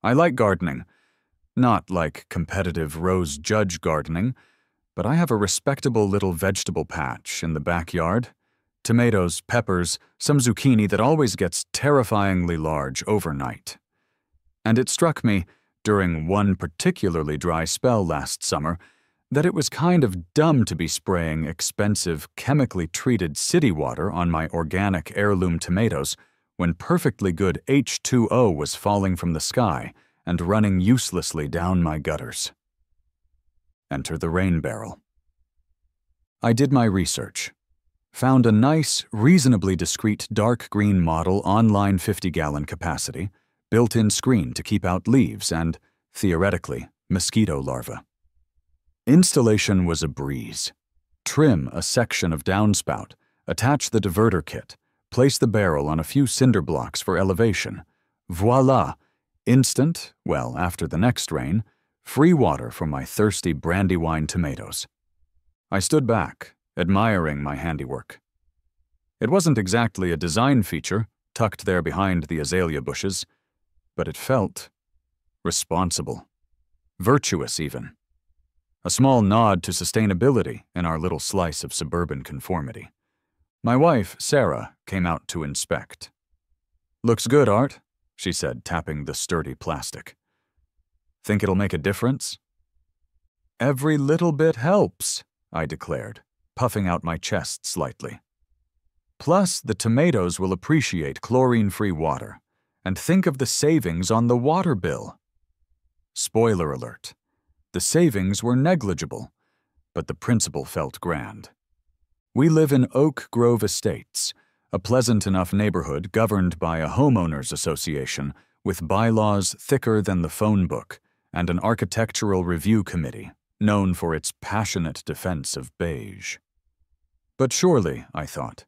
I like gardening. Not like competitive Rose Judge gardening, but I have a respectable little vegetable patch in the backyard. Tomatoes, peppers, some zucchini that always gets terrifyingly large overnight. And it struck me, during one particularly dry spell last summer, that it was kind of dumb to be spraying expensive, chemically treated city water on my organic heirloom tomatoes when perfectly good H2O was falling from the sky and running uselessly down my gutters. Enter the rain barrel. I did my research. Found a nice, reasonably discreet dark green model online 50-gallon capacity, built-in screen to keep out leaves and, theoretically, mosquito larvae. Installation was a breeze. Trim a section of downspout, attach the diverter kit, place the barrel on a few cinder blocks for elevation. Voila! Instant, well, after the next rain, free water for my thirsty Brandywine tomatoes. I stood back, admiring my handiwork. It wasn't exactly a design feature, tucked there behind the azalea bushes, but it felt responsible, virtuous even. A small nod to sustainability in our little slice of suburban conformity. My wife, Sarah, came out to inspect. "Looks good, Art," she said, tapping the sturdy plastic. "Think it'll make a difference?" "Every little bit helps," I declared, puffing out my chest slightly. "Plus, the tomatoes will appreciate chlorine-free water. And think of the savings on the water bill." Spoiler alert. The savings were negligible, but the principle felt grand. We live in Oak Grove Estates, a pleasant enough neighborhood governed by a homeowners association with bylaws thicker than the phone book and an architectural review committee known for its passionate defense of beige. But surely, I thought,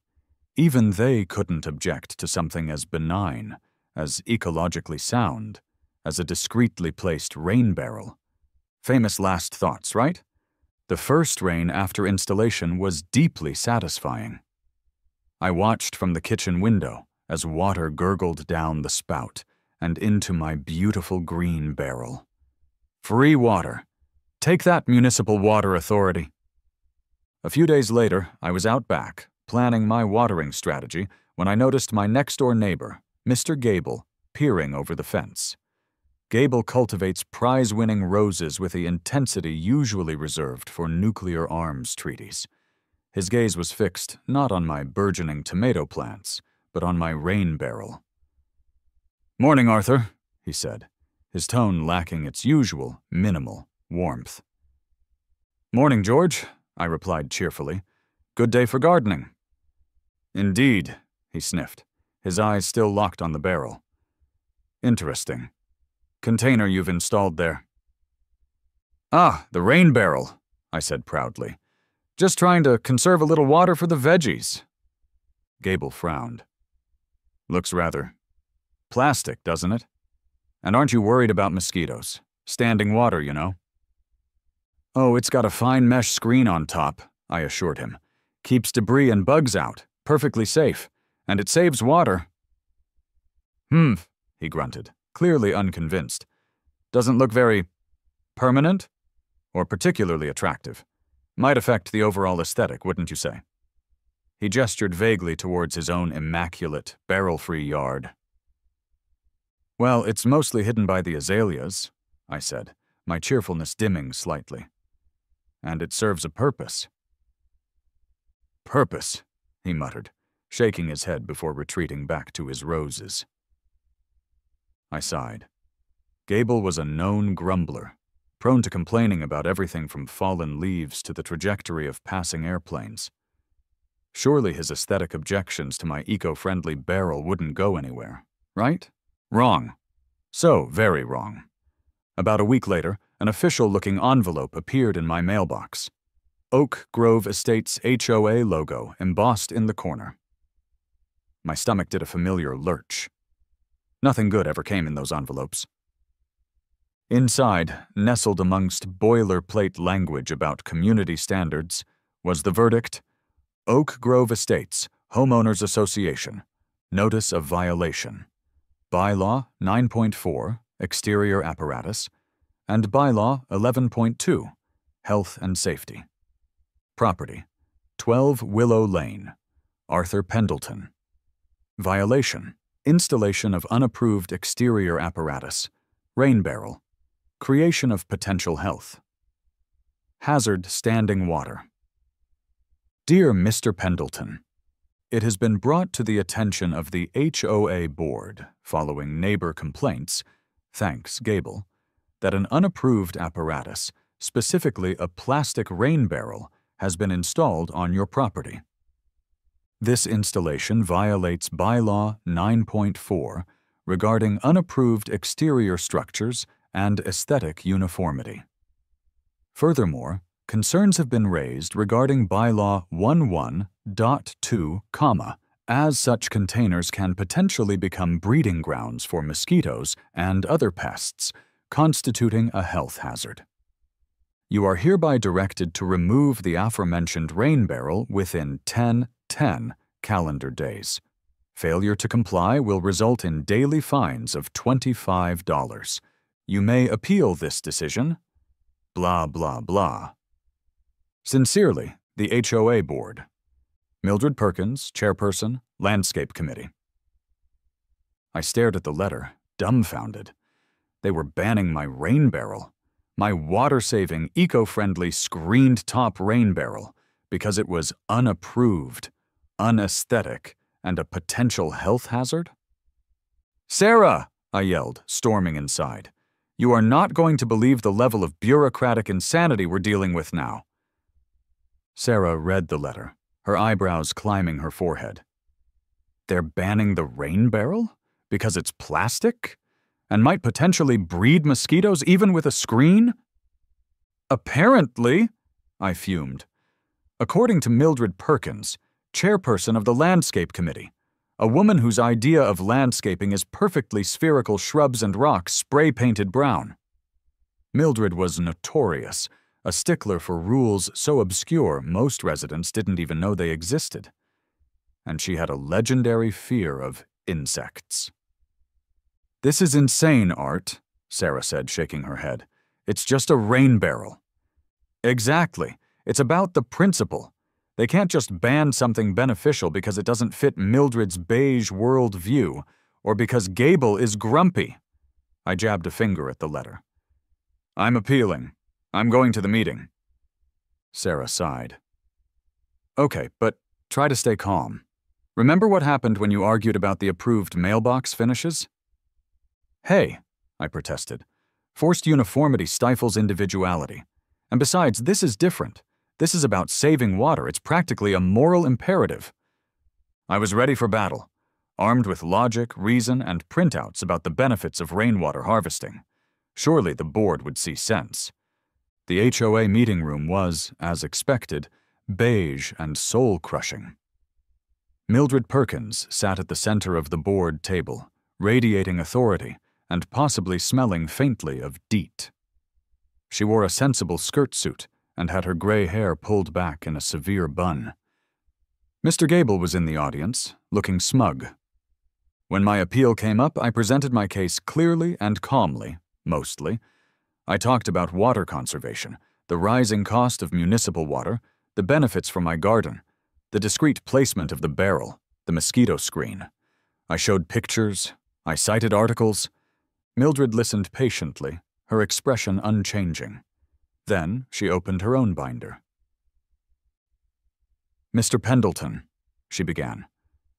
even they couldn't object to something as benign, as ecologically sound, as a discreetly placed rain barrel. Famous last thoughts, right? The first rain after installation was deeply satisfying. I watched from the kitchen window as water gurgled down the spout and into my beautiful green barrel. Free water. Take that, Municipal Water Authority. A few days later, I was out back, planning my watering strategy, when I noticed my next-door neighbor, Mr. Gable, peering over the fence. Gable cultivates prize-winning roses with the intensity usually reserved for nuclear arms treaties. His gaze was fixed not on my burgeoning tomato plants, but on my rain barrel. "Morning, Arthur," he said, his tone lacking its usual, minimal warmth. "Morning, George," I replied cheerfully. "Good day for gardening." "Indeed," he sniffed, his eyes still locked on the barrel. "Interesting. Container you've installed there." "Ah, the rain barrel," I said proudly. "Just trying to conserve a little water for the veggies." Gable frowned. "Looks rather plastic, doesn't it? And aren't you worried about mosquitoes? Standing water, you know." "Oh, it's got a fine mesh screen on top," I assured him. "Keeps debris and bugs out, perfectly safe, and it saves water." He grunted, clearly unconvinced. "Doesn't look very permanent or particularly attractive. Might affect the overall aesthetic, wouldn't you say?" He gestured vaguely towards his own immaculate, barrel-free yard. "Well, it's mostly hidden by the azaleas," I said, my cheerfulness dimming slightly. "And it serves a purpose." "Purpose," he muttered, shaking his head before retreating back to his roses. I sighed. Gable was a known grumbler, prone to complaining about everything from fallen leaves to the trajectory of passing airplanes. Surely his aesthetic objections to my eco-friendly barrel wouldn't go anywhere, right? Wrong. So very wrong. About a week later, an official-looking envelope appeared in my mailbox. Oak Grove Estates HOA logo embossed in the corner. My stomach did a familiar lurch. Nothing good ever came in those envelopes. Inside, nestled amongst boilerplate language about community standards, was the verdict: Oak Grove Estates, Homeowners Association, Notice of Violation. Bylaw 9.4, exterior apparatus, and Bylaw 11.2, health and safety. Property: 12 Willow Lane, Arthur Pendleton. Violation: installation of unapproved exterior apparatus, rain barrel, creation of potential health. Hazard: standing water. Dear Mr. Pendleton, it has been brought to the attention of the HOA Board, following neighbor complaints, thanks Gable, that an unapproved apparatus, specifically a plastic rain barrel, has been installed on your property. This installation violates Bylaw 9.4 regarding unapproved exterior structures and aesthetic uniformity. Furthermore, concerns have been raised regarding Bylaw 11.2, as such containers can potentially become breeding grounds for mosquitoes and other pests, constituting a health hazard. You are hereby directed to remove the aforementioned rain barrel within 10 calendar days. Failure to comply will result in daily fines of $25. You may appeal this decision. Blah, blah, blah. Sincerely, the HOA Board. Mildred Perkins, Chairperson, Landscape Committee. I stared at the letter, dumbfounded. They were banning my rain barrel, my water-saving, eco-friendly, screened-top rain barrel, because it was unapproved, unaesthetic, and a potential health hazard? "Sarah!" I yelled, storming inside. "You are not going to believe the level of bureaucratic insanity we're dealing with now." Sarah read the letter, her eyebrows climbing her forehead. They're banning the rain barrel? Because it's plastic? And might potentially breed mosquitoes even with a screen? Apparently, I fumed. According to Mildred Perkins, Chairperson of the Landscape Committee, a woman whose idea of landscaping is perfectly spherical shrubs and rocks spray-painted brown. Mildred was notorious, a stickler for rules so obscure most residents didn't even know they existed. And she had a legendary fear of insects. "This is insane, Art," Sarah said, shaking her head. "It's just a rain barrel." "Exactly. It's about the principle. They can't just ban something beneficial because it doesn't fit Mildred's beige world view, or because Gable is grumpy." I jabbed a finger at the letter. "I'm appealing. I'm going to the meeting." Sarah sighed. "Okay, but try to stay calm. Remember what happened when you argued about the approved mailbox finishes?" "Hey," I protested, "forced uniformity stifles individuality. And besides, this is different. This is about saving water. It's practically a moral imperative." I was ready for battle, armed with logic, reason, and printouts about the benefits of rainwater harvesting. Surely the board would see sense. The HOA meeting room was, as expected, beige and soul-crushing. Mildred Perkins sat at the center of the board table, radiating authority and possibly smelling faintly of DEET. She wore a sensible skirt suit and had her gray hair pulled back in a severe bun. Mr. Gable was in the audience, looking smug. When my appeal came up, I presented my case clearly and calmly, mostly. I talked about water conservation, the rising cost of municipal water, the benefits for my garden, the discreet placement of the barrel, the mosquito screen. I showed pictures. I cited articles. Mildred listened patiently, her expression unchanging. Then she opened her own binder. "Mr. Pendleton," she began,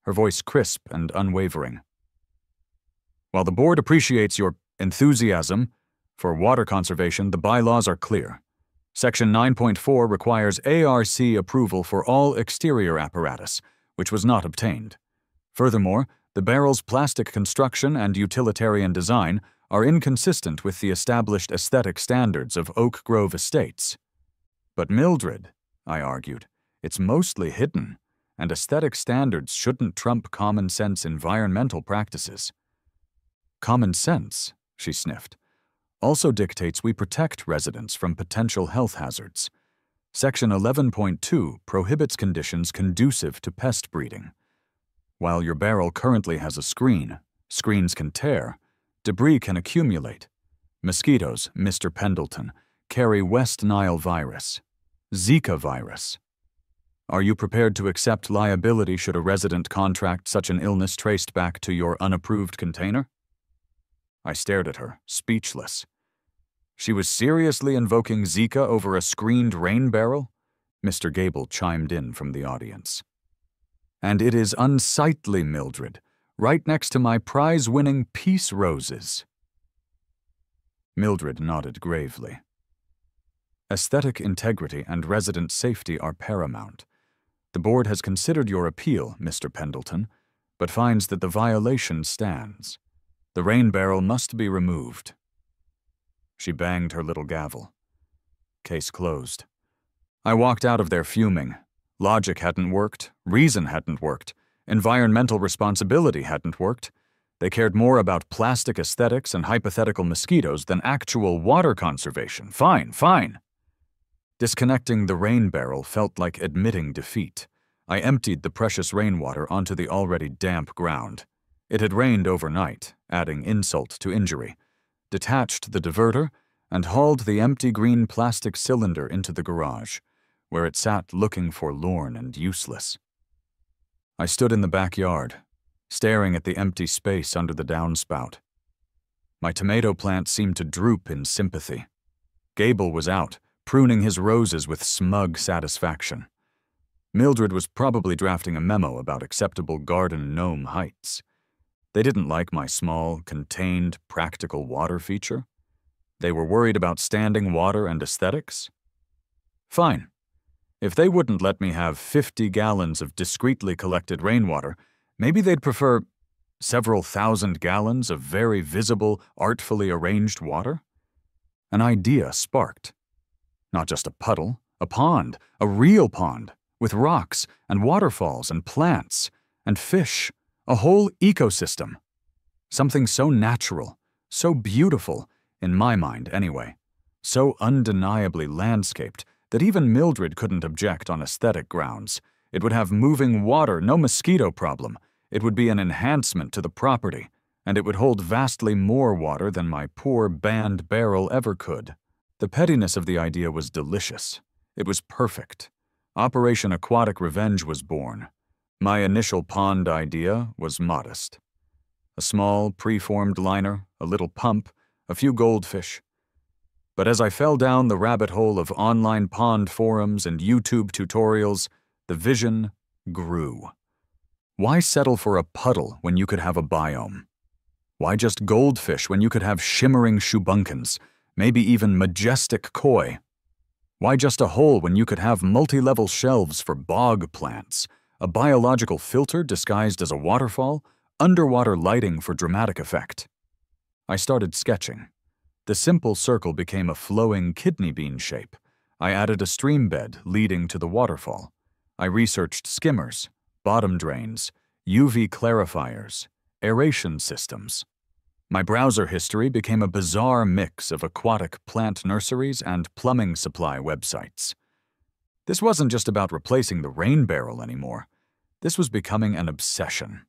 her voice crisp and unwavering. "While the board appreciates your enthusiasm for water conservation, the bylaws are clear. Section 9.4 requires ARC approval for all exterior apparatus, which was not obtained. Furthermore, the barrel's plastic construction and utilitarian design are inconsistent with the established aesthetic standards of Oak Grove Estates." "But Mildred," I argued, "it's mostly hidden, and aesthetic standards shouldn't trump common sense environmental practices." "Common sense," she sniffed, "also dictates we protect residents from potential health hazards. Section 11.2 prohibits conditions conducive to pest breeding. While your barrel currently has a screen, screens can tear, Debris can accumulate. Mosquitoes, Mr. Pendleton, carry West Nile virus, Zika virus. Are you prepared to accept liability should a resident contract such an illness traced back to your unapproved container? I stared at her, speechless. She was seriously invoking Zika over a screened rain barrel? Mr. Gable chimed in from the audience. And it is unsightly, Mildred, right next to my prize-winning peace roses. Mildred nodded gravely. Aesthetic integrity and resident safety are paramount. The board has considered your appeal, Mr. Pendleton, but finds that the violation stands. The rain barrel must be removed. She banged her little gavel. Case closed. I walked out of there fuming. Logic hadn't worked, reason hadn't worked, environmental responsibility hadn't worked. They cared more about plastic aesthetics and hypothetical mosquitoes than actual water conservation. Fine, fine. Disconnecting the rain barrel felt like admitting defeat. I emptied the precious rainwater onto the already damp ground. It had rained overnight, adding insult to injury. Detached the diverter, and hauled the empty green plastic cylinder into the garage, where it sat looking forlorn and useless. I stood in the backyard, staring at the empty space under the downspout. My tomato plant seemed to droop in sympathy. Gable was out, pruning his roses with smug satisfaction. Mildred was probably drafting a memo about acceptable garden gnome heights. They didn't like my small, contained, practical water feature. They were worried about standing water and aesthetics. Fine. If they wouldn't let me have 50 gallons of discreetly collected rainwater, maybe they'd prefer several thousand gallons of very visible, artfully arranged water? An idea sparked. Not just a puddle, a pond, a real pond, with rocks and waterfalls and plants and fish, a whole ecosystem. Something so natural, so beautiful, in my mind anyway, so undeniably landscaped that even Mildred couldn't object on aesthetic grounds. It would have moving water, no mosquito problem. It would be an enhancement to the property, and it would hold vastly more water than my poor banned barrel ever could. The pettiness of the idea was delicious. It was perfect. Operation Aquatic Revenge was born. My initial pond idea was modest. A small, preformed liner, a little pump, a few goldfish. But as I fell down the rabbit hole of online pond forums and YouTube tutorials, the vision grew. Why settle for a puddle when you could have a biome? Why just goldfish when you could have shimmering shubunkins, maybe even majestic koi? Why just a hole when you could have multi-level shelves for bog plants, a biological filter disguised as a waterfall, underwater lighting for dramatic effect? I started sketching. The simple circle became a flowing kidney bean shape. I added a stream bed leading to the waterfall. I researched skimmers, bottom drains, UV clarifiers, aeration systems. My browser history became a bizarre mix of aquatic plant nurseries and plumbing supply websites. This wasn't just about replacing the rain barrel anymore. This was becoming an obsession.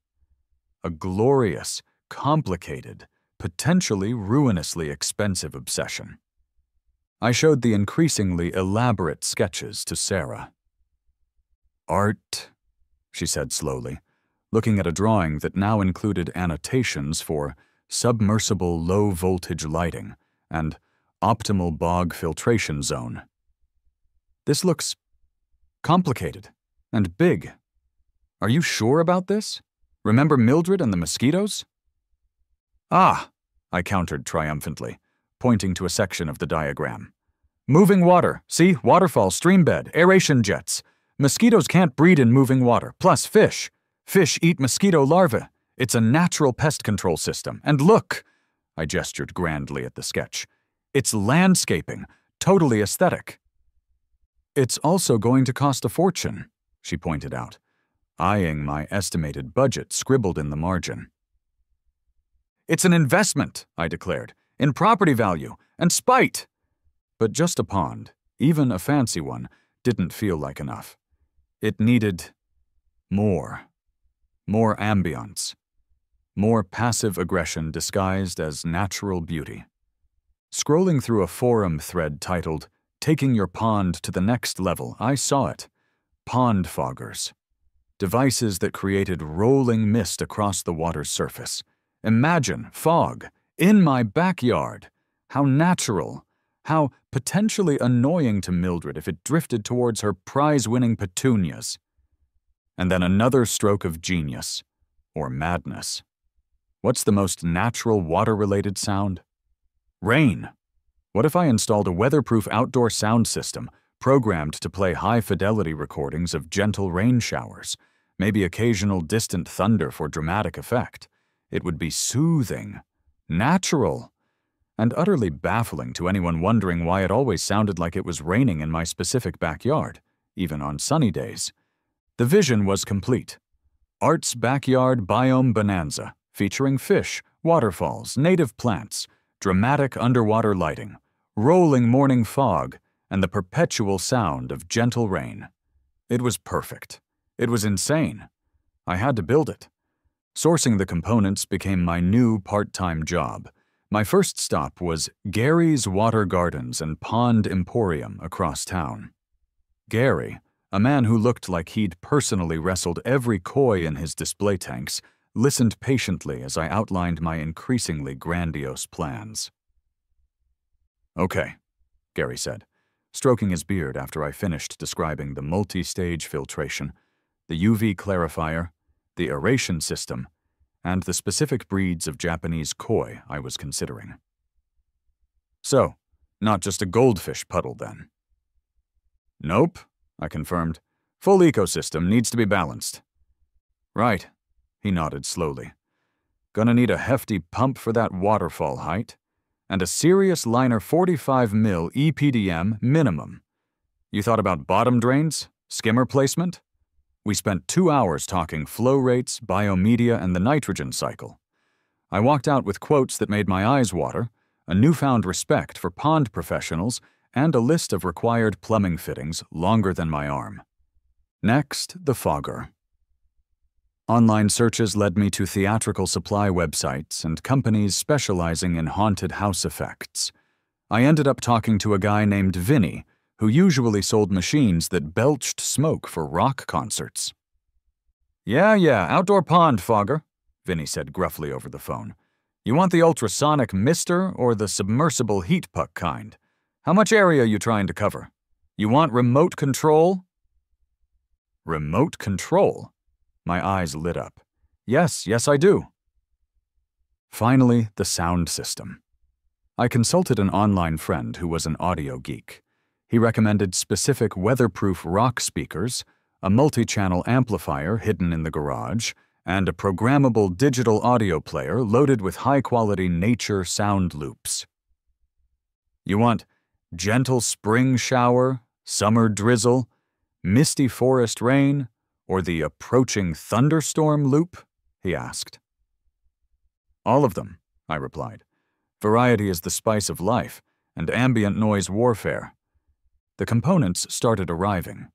A glorious, complicated, potentially ruinously expensive obsession. I showed the increasingly elaborate sketches to Sarah. "Art," she said slowly, looking at a drawing that now included annotations for submersible low-voltage lighting and optimal bog filtration zone. "This looks complicated and big. Are you sure about this? Remember Mildred and the mosquitoes?" "Ah," I countered triumphantly, pointing to a section of the diagram. "Moving water. See? Waterfall, stream bed, aeration jets. Mosquitoes can't breed in moving water. Plus fish. Fish eat mosquito larvae. It's a natural pest control system. And look," I gestured grandly at the sketch, "it's landscaping, totally aesthetic." "It's also going to cost a fortune," she pointed out, eyeing my estimated budget scribbled in the margin. "It's an investment," I declared, "in property value and spite." But just a pond, even a fancy one, didn't feel like enough. It needed more ambiance, more passive aggression disguised as natural beauty. Scrolling through a forum thread titled, "Taking Your Pond to the Next Level," I saw it. Pond foggers. Devices that created rolling mist across the water's surface. Imagine fog in my backyard. How natural. How potentially annoying to Mildred if it drifted towards her prize-winning petunias. And then another stroke of genius. Or madness. What's the most natural water-related sound? Rain. What if I installed a weatherproof outdoor sound system programmed to play high-fidelity recordings of gentle rain showers, maybe occasional distant thunder for dramatic effect? It would be soothing, natural, and utterly baffling to anyone wondering why it always sounded like it was raining in my specific backyard, even on sunny days. The vision was complete. Art's Backyard Biome Bonanza, featuring fish, waterfalls, native plants, dramatic underwater lighting, rolling morning fog, and the perpetual sound of gentle rain. It was perfect. It was insane. I had to build it. Sourcing the components became my new part-time job. My first stop was Gary's Water Gardens and Pond Emporium across town. Gary, a man who looked like he'd personally wrestled every koi in his display tanks, listened patiently as I outlined my increasingly grandiose plans. "Okay," Gary said, stroking his beard after I finished describing the multi-stage filtration, the UV clarifier, the aeration system, and the specific breeds of Japanese koi I was considering. "So, not just a goldfish puddle, then?" "Nope," I confirmed. "Full ecosystem needs to be balanced." "Right," he nodded slowly. "Gonna need a hefty pump for that waterfall height, and a serious liner 45 mil EPDM minimum. You thought about bottom drains? Skimmer placement?" We spent 2 hours talking flow rates, biomedia, and the nitrogen cycle. I walked out with quotes that made my eyes water, a newfound respect for pond professionals, and a list of required plumbing fittings longer than my arm. Next, the fogger. Online searches led me to theatrical supply websites and companies specializing in haunted house effects. I ended up talking to a guy named Vinny, who usually sold machines that belched smoke for rock concerts. Yeah, outdoor pond fogger," Vinny said gruffly over the phone. "You want the ultrasonic mister or the submersible heat puck kind? How much area you trying to cover? You want remote control?" Remote control? My eyes lit up. Yes, I do. Finally, the sound system. I consulted an online friend who was an audio geek. He recommended specific weatherproof rock speakers, a multi-channel amplifier hidden in the garage, and a programmable digital audio player loaded with high-quality nature sound loops. You want gentle spring shower, summer drizzle, misty forest rain, or the approaching thunderstorm loop? He asked. All of them, I replied. Variety is the spice of life, and ambient noise warfare. The components started arriving.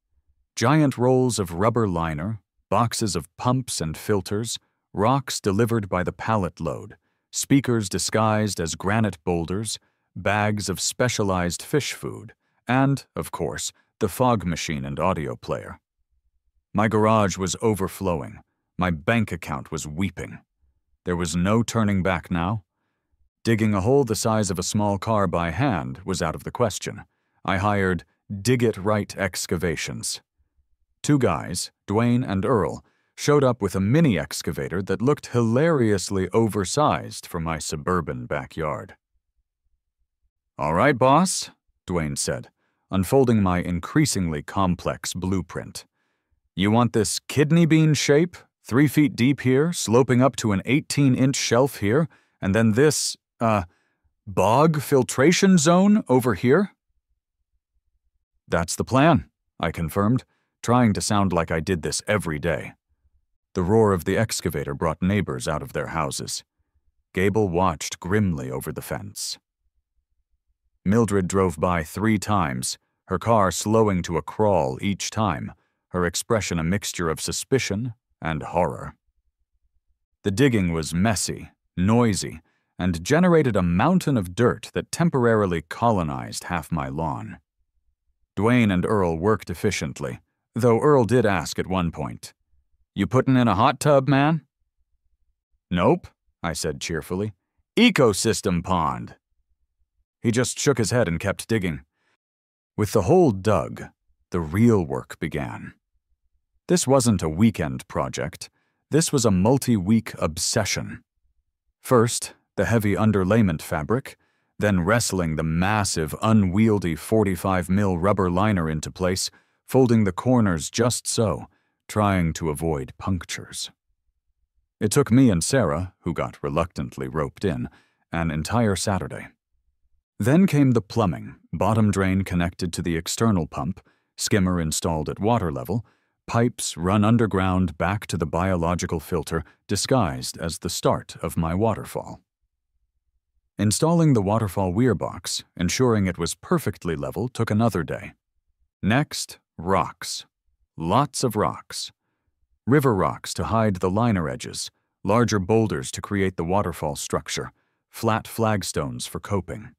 Giant rolls of rubber liner, boxes of pumps and filters, rocks delivered by the pallet load, speakers disguised as granite boulders, bags of specialized fish food, and, of course, the fog machine and audio player. My garage was overflowing. My bank account was weeping. There was no turning back now. Digging a hole the size of a small car by hand was out of the question. I hired Dig It Right Excavations. 2 guys, Dwayne and Earl, showed up with a mini excavator that looked hilariously oversized for my suburban backyard. All right, boss, Dwayne said, unfolding my increasingly complex blueprint. You want this kidney bean shape, 3 feet deep here, sloping up to an 18-inch shelf here, and then this, bog filtration zone over here? That's the plan, I confirmed, trying to sound like I did this every day. The roar of the excavator brought neighbors out of their houses. Gable watched grimly over the fence. Mildred drove by 3 times, her car slowing to a crawl each time, her expression a mixture of suspicion and horror. The digging was messy, noisy, and generated a mountain of dirt that temporarily colonized half my lawn. Dwayne and Earl worked efficiently, though Earl did ask at one point, "You puttin' in a hot tub, man?" "Nope," I said cheerfully. "Ecosystem pond." He just shook his head and kept digging. With the hole dug, the real work began. This wasn't a weekend project. This was a multi-week obsession. First, the heavy underlayment fabric, then wrestling the massive, unwieldy 45mm rubber liner into place, folding the corners just so, trying to avoid punctures. It took me and Sarah, who got reluctantly roped in, an entire Saturday. Then came the plumbing, bottom drain connected to the external pump, skimmer installed at water level, pipes run underground back to the biological filter disguised as the start of my waterfall. Installing the waterfall weir box, ensuring it was perfectly level, took another day. Next, rocks. Lots of rocks. River rocks to hide the liner edges, larger boulders to create the waterfall structure, flat flagstones for coping.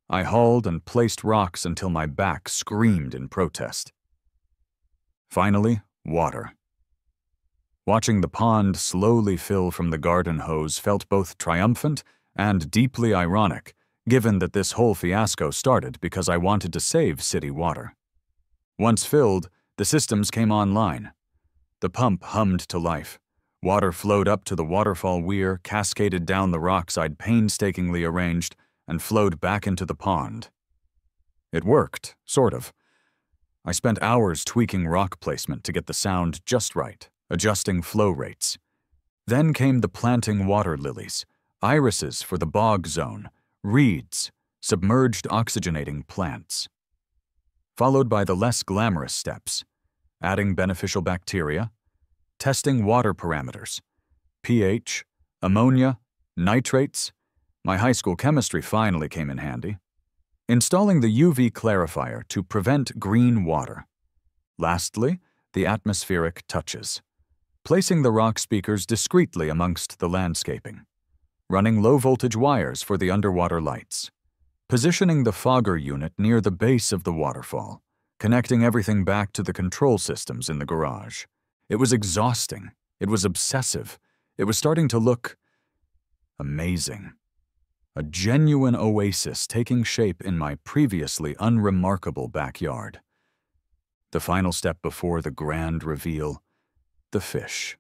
I hauled and placed rocks until my back screamed in protest. Finally, water. Watching the pond slowly fill from the garden hose felt both triumphant and deeply ironic, given that this whole fiasco started because I wanted to save city water. Once filled, the systems came online. The pump hummed to life. Water flowed up to the waterfall weir, cascaded down the rocks I'd painstakingly arranged, and flowed back into the pond. It worked, sort of. I spent hours tweaking rock placement to get the sound just right, adjusting flow rates. Then came the planting water lilies, irises for the bog zone, reeds, submerged oxygenating plants. Followed by the less glamorous steps, adding beneficial bacteria, testing water parameters, pH, ammonia, nitrates. My high school chemistry finally came in handy. Installing the UV clarifier to prevent green water. Lastly, the atmospheric touches. Placing the rock speakers discreetly amongst the landscaping. Running low-voltage wires for the underwater lights. Positioning the fogger unit near the base of the waterfall. Connecting everything back to the control systems in the garage. It was exhausting. It was obsessive. It was starting to look amazing. A genuine oasis taking shape in my previously unremarkable backyard. The final step before the grand reveal, the fish.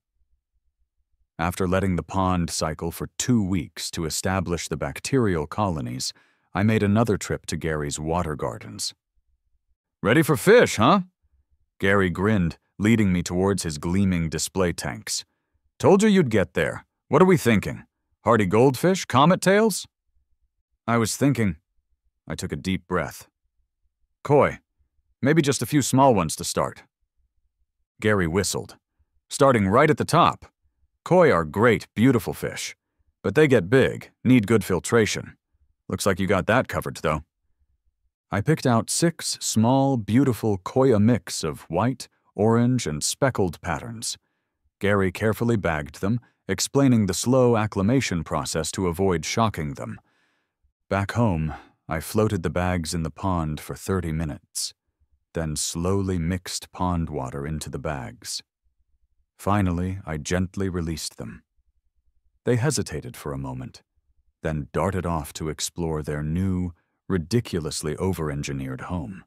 After letting the pond cycle for 2 weeks to establish the bacterial colonies, I made another trip to Gary's water gardens. "Ready for fish, huh?" Gary grinned, leading me towards his gleaming display tanks. "Told you you'd get there. What are we thinking? Hardy goldfish? Comet tails?" I was thinking. I took a deep breath. "Koi. Maybe just a few small ones to start." Gary whistled. "Starting right at the top. Koi are great, beautiful fish. But they get big, need good filtration. Looks like you got that covered, though." I picked out 6 small, beautiful koya mix of white, orange, and speckled patterns. Gary carefully bagged them, explaining the slow acclimation process to avoid shocking them. Back home, I floated the bags in the pond for 30 minutes, then slowly mixed pond water into the bags. Finally, I gently released them. They hesitated for a moment, then darted off to explore their new, ridiculously over-engineered home.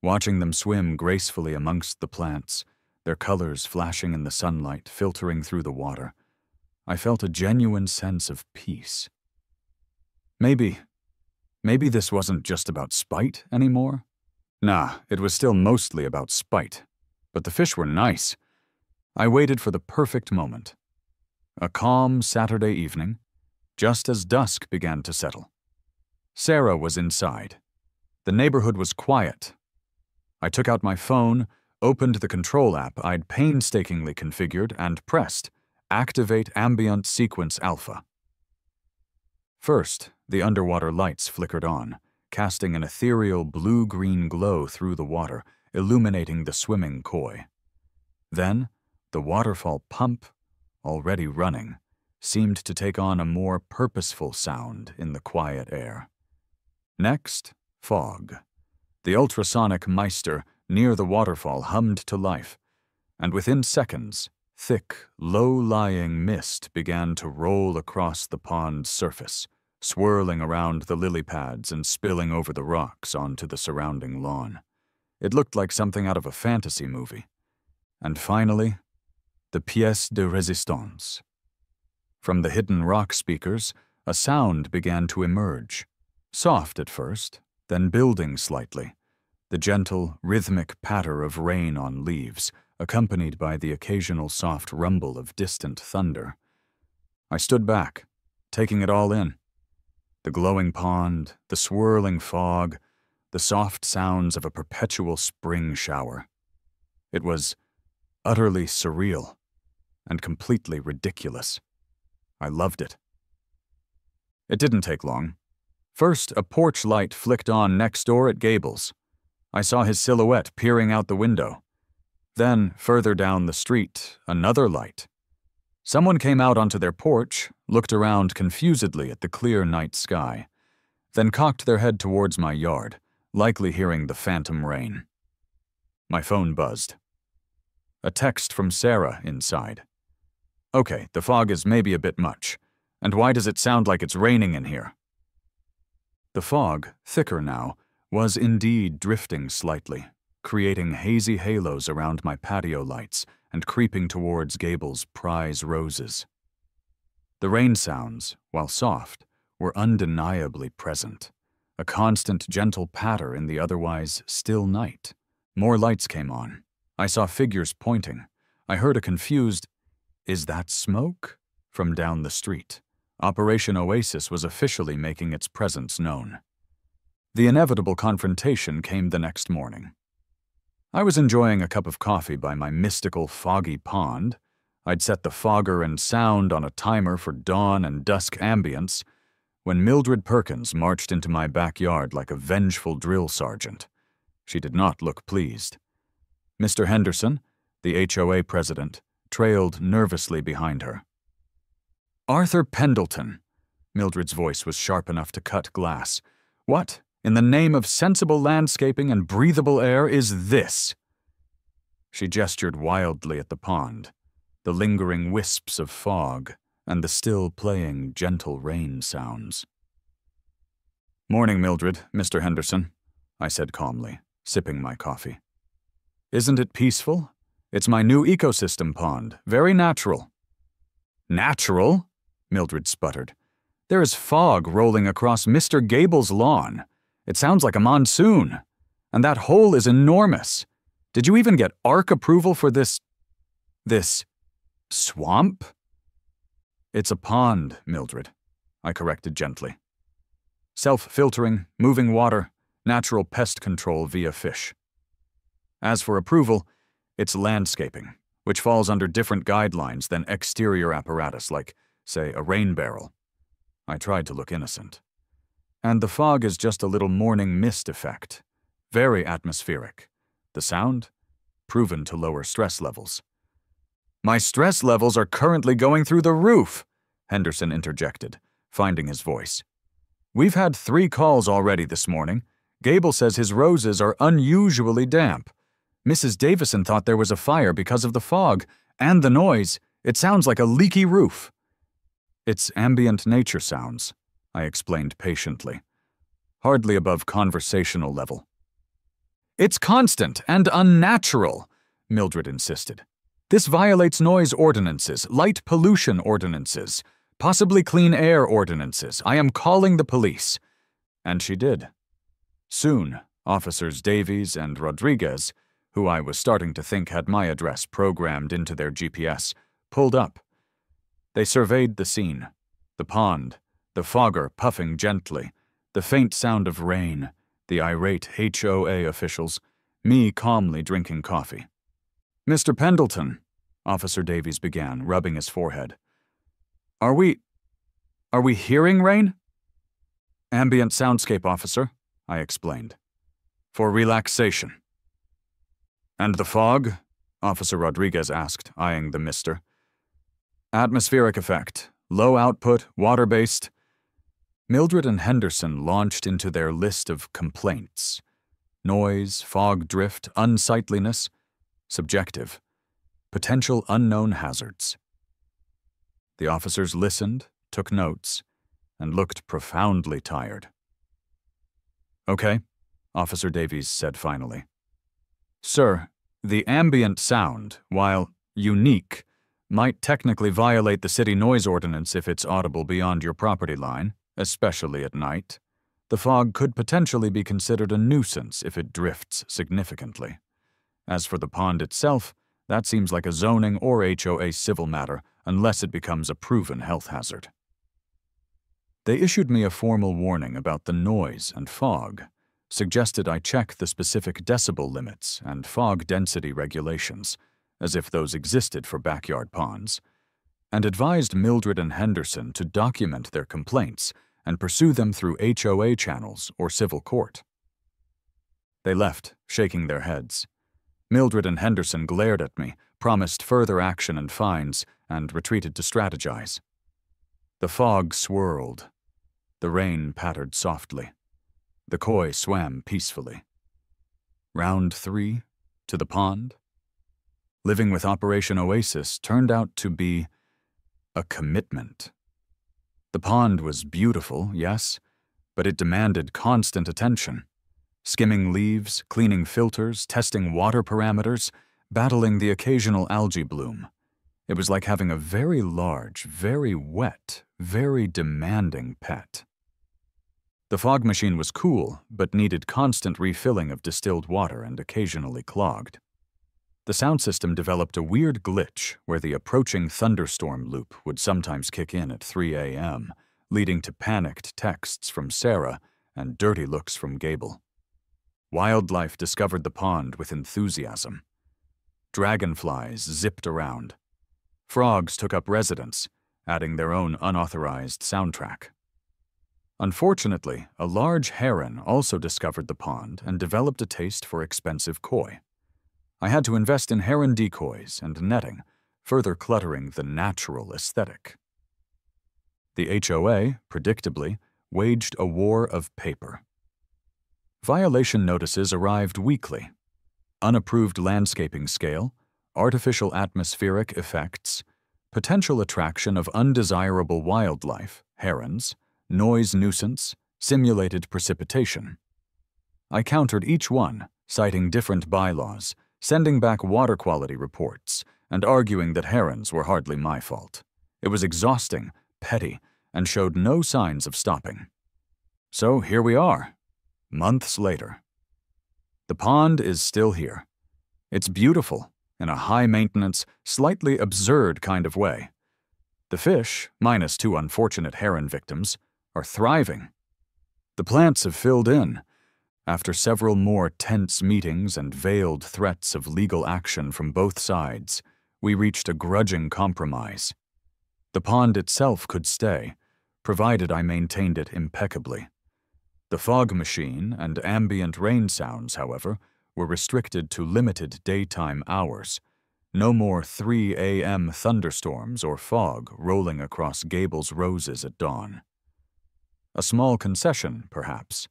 Watching them swim gracefully amongst the plants, their colors flashing in the sunlight filtering through the water, I felt a genuine sense of peace. Maybe this wasn't just about spite anymore. Nah, it was still mostly about spite. But the fish were nice. I waited for the perfect moment. A calm Saturday evening, just as dusk began to settle. Sarah was inside. The neighborhood was quiet. I took out my phone, opened the control app I'd painstakingly configured, and pressed Activate Ambient Sequence Alpha. First, the underwater lights flickered on, casting an ethereal blue-green glow through the water, illuminating the swimming koi. Then, the waterfall pump, already running, seemed to take on a more purposeful sound in the quiet air. Next, fog. The ultrasonic Meister near the waterfall hummed to life, and within seconds, thick, low-lying mist began to roll across the pond's surface, swirling around the lily pads and spilling over the rocks onto the surrounding lawn. It looked like something out of a fantasy movie. And finally, the pièce de résistance. From the hidden rock speakers, a sound began to emerge. Soft at first, then building slightly. The gentle, rhythmic patter of rain on leaves, accompanied by the occasional soft rumble of distant thunder. I stood back, taking it all in. The glowing pond, the swirling fog, the soft sounds of a perpetual spring shower. It was utterly surreal and completely ridiculous. I loved it. It didn't take long. First, a porch light flicked on next door at Gable's. I saw his silhouette peering out the window. Then, further down the street, another light. Someone came out onto their porch, looked around confusedly at the clear night sky, then cocked their head towards my yard, likely hearing the phantom rain. My phone buzzed. A text from Sarah inside. "Okay, the fog is maybe a bit much. And why does it sound like it's raining in here?" The fog, thicker now, was indeed drifting slightly, creating hazy halos around my patio lights and creeping towards Gable's prize roses. The rain sounds, while soft, were undeniably present, a constant gentle patter in the otherwise still night. More lights came on. I saw figures pointing. I heard a confused, "Is that smoke?" from down the street. Operation Oasis was officially making its presence known. The inevitable confrontation came the next morning. I was enjoying a cup of coffee by my mystical foggy pond. I'd set the fogger and sound on a timer for dawn and dusk ambience when Mildred Perkins marched into my backyard like a vengeful drill sergeant. She did not look pleased. Mr. Henderson, the HOA president, trailed nervously behind her. "Arthur Pendleton." Mildred's voice was sharp enough to cut glass. "What, in the name of sensible landscaping and breathable air, is this?" She gestured wildly at the pond, the lingering wisps of fog, and the still playing gentle rain sounds. "Morning, Mildred, Mr. Henderson," I said calmly, sipping my coffee. "Isn't it peaceful? It's my new ecosystem pond, very natural." "Natural?" Mildred sputtered. "There is fog rolling across Mr. Gable's lawn. It sounds like a monsoon. And that hole is enormous. Did you even get ARC approval for this swamp?" "It's a pond, Mildred," I corrected gently. "Self-filtering, moving water, natural pest control via fish. As for approval, it's landscaping, which falls under different guidelines than exterior apparatus like, say, a rain barrel." I tried to look innocent. "And the fog is just a little morning mist effect. Very atmospheric. The sound? Proven to lower stress levels." "My stress levels are currently going through the roof," Henderson interjected, finding his voice. "We've had 3 calls already this morning. Gable says his roses are unusually damp. Mrs. Davison thought there was a fire because of the fog and the noise. It sounds like a leaky roof." "It's ambient nature sounds," I explained patiently. "Hardly above conversational level." "It's constant and unnatural," Mildred insisted. "This violates noise ordinances, light pollution ordinances, possibly clean air ordinances. I am calling the police." And she did. Soon, Officers Davies and Rodriguez, who I was starting to think had my address programmed into their GPS, pulled up. They surveyed the scene, the pond, the fogger puffing gently, the faint sound of rain, the irate HOA officials, me calmly drinking coffee. "Mr. Pendleton," Officer Davies began, rubbing his forehead. Are we hearing rain?" "Ambient soundscape, officer," I explained. "For relaxation." "And the fog?" Officer Rodriguez asked, eyeing the mister. Atmospheric effect. Low output, water-based. Mildred and Henderson launched into their list of complaints. Noise, fog drift, unsightliness. Subjective. Potential unknown hazards. The officers listened, took notes, and looked profoundly tired. "Okay," Officer Davies said finally. "Sir, the ambient sound, while unique, might technically violate the city noise ordinance if it's audible beyond your property line, especially at night. The fog could potentially be considered a nuisance if it drifts significantly. As for the pond itself, that seems like a zoning or HOA civil matter unless it becomes a proven health hazard." They issued me a formal warning about the noise and fog, suggested I check the specific decibel limits and fog density regulations, as if those existed for backyard ponds, and advised Mildred and Henderson to document their complaints and pursue them through HOA channels or civil court. They left, shaking their heads. Mildred and Henderson glared at me, promised further action and fines, and retreated to strategize. The fog swirled. The rain pattered softly. The koi swam peacefully. Round 3, to the pond. Living with Operation Oasis turned out to be a commitment. The pond was beautiful, yes, but it demanded constant attention. Skimming leaves, cleaning filters, testing water parameters, battling the occasional algae bloom. It was like having a very large, very wet, very demanding pet. The fog machine was cool, but needed constant refilling of distilled water and occasionally clogged. The sound system developed a weird glitch where the approaching thunderstorm loop would sometimes kick in at 3 a.m., leading to panicked texts from Sarah and dirty looks from Gable. Wildlife discovered the pond with enthusiasm. Dragonflies zipped around. Frogs took up residence, adding their own unauthorized soundtrack. Unfortunately, a large heron also discovered the pond and developed a taste for expensive koi. I had to invest in heron decoys and netting, further cluttering the natural aesthetic. The HOA, predictably, waged a war of paper. Violation notices arrived weekly. Unapproved landscaping scale, artificial atmospheric effects, potential attraction of undesirable wildlife, herons, noise nuisance, simulated precipitation. I countered each one, citing different bylaws, sending back water quality reports, and arguing that herons were hardly my fault. It was exhausting, petty, and showed no signs of stopping. So here we are, months later. The pond is still here. It's beautiful, in a high-maintenance, slightly absurd kind of way. The fish, minus 2 unfortunate heron victims, are thriving. The plants have filled in. After several more tense meetings and veiled threats of legal action from both sides, we reached a grudging compromise. The pond itself could stay, provided I maintained it impeccably. The fog machine and ambient rain sounds, however, were restricted to limited daytime hours. No more 3 a.m. thunderstorms or fog rolling across Gable's roses at dawn. A small concession, perhaps,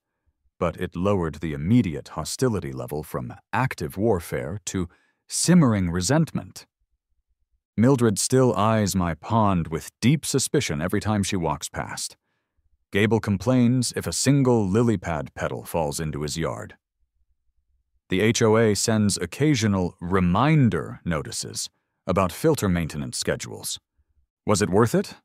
but it lowered the immediate hostility level from active warfare to simmering resentment. Mildred still eyes my pond with deep suspicion every time she walks past. Gable complains if a single lily pad petal falls into his yard. The HOA sends occasional reminder notices about filter maintenance schedules. Was it worth it?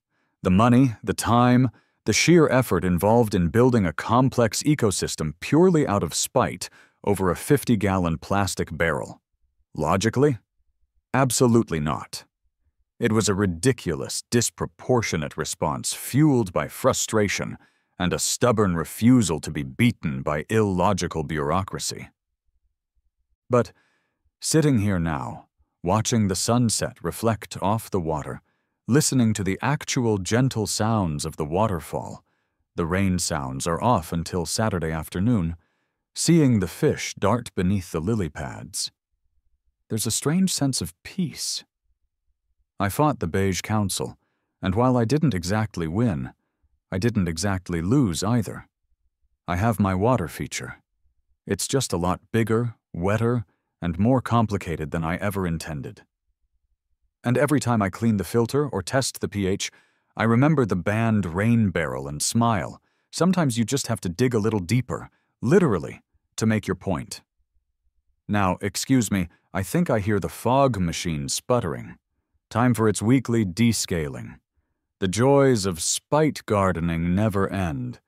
The money, the time, the sheer effort involved in building a complex ecosystem purely out of spite over a 50-gallon plastic barrel. Logically? Absolutely not. It was a ridiculous, disproportionate response fueled by frustration and a stubborn refusal to be beaten by illogical bureaucracy. But sitting here now, watching the sunset reflect off the water, listening to the actual gentle sounds of the waterfall, the rain sounds are off until Saturday afternoon, seeing the fish dart beneath the lily pads, there's a strange sense of peace. I fought the Beige Council, and while I didn't exactly win, I didn't exactly lose either. I have my water feature. It's just a lot bigger, wetter, and more complicated than I ever intended. And every time I clean the filter or test the pH, I remember the banned rain barrel and smile. Sometimes you just have to dig a little deeper, literally, to make your point. Now, excuse me, I think I hear the fog machine sputtering. Time for its weekly descaling. The joys of spite gardening never end,